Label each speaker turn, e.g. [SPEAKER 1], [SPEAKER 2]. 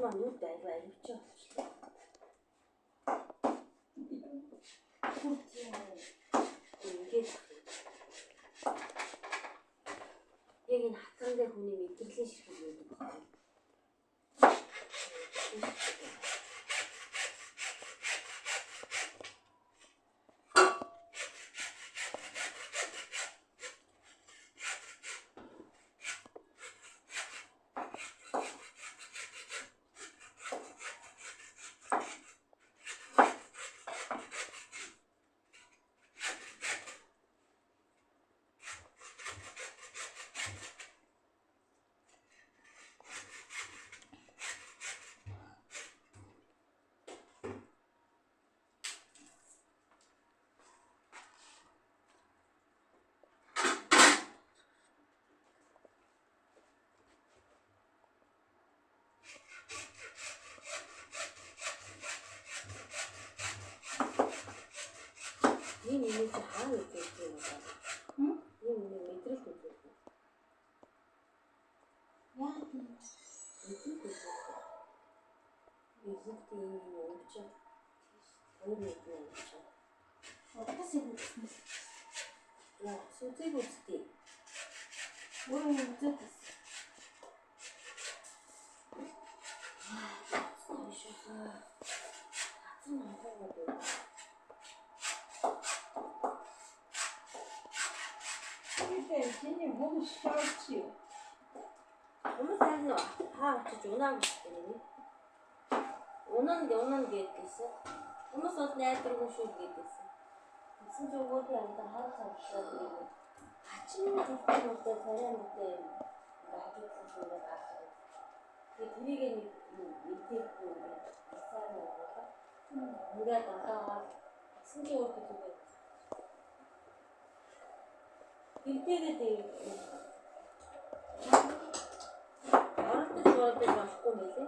[SPEAKER 1] маань нүд аюултай болчихлоо. Ингээд яг энэ хатган дээр хүний мэдрэлийн ширхэг байдаг байна. Энэ нэг хаана идэх юм бэ? Энэ мэдрэл үзүүлэх. Яа тийм мэдээ. Эзэгтэй юм ууч. Өөр нэг юм ууч. Одоос юм. Яа, сүзэг үзтий. Өөр юм үзэх.
[SPEAKER 2] Синий хүмүүс шаардчих.
[SPEAKER 1] Хүмүүс харна хаа очиж унаа гэсэн юм. Унаа гэдгийсэн. Хүмүүс бол найдваргүй шүү гэдгийсэн. Тэгсэн ч өгөөдөө амтаа хар цавчлаад нэг хачин төлөвлөлтөд царай мэдээ хажуудлын шүүгээ гаргав. Тэгээд тэрийг нэг идэхгүй сайн байгуулаа. Ингээд дагаагаар гэсэн ч өөртөө зүгээр. Илтээгээд оролдож болохгүй мэлээ.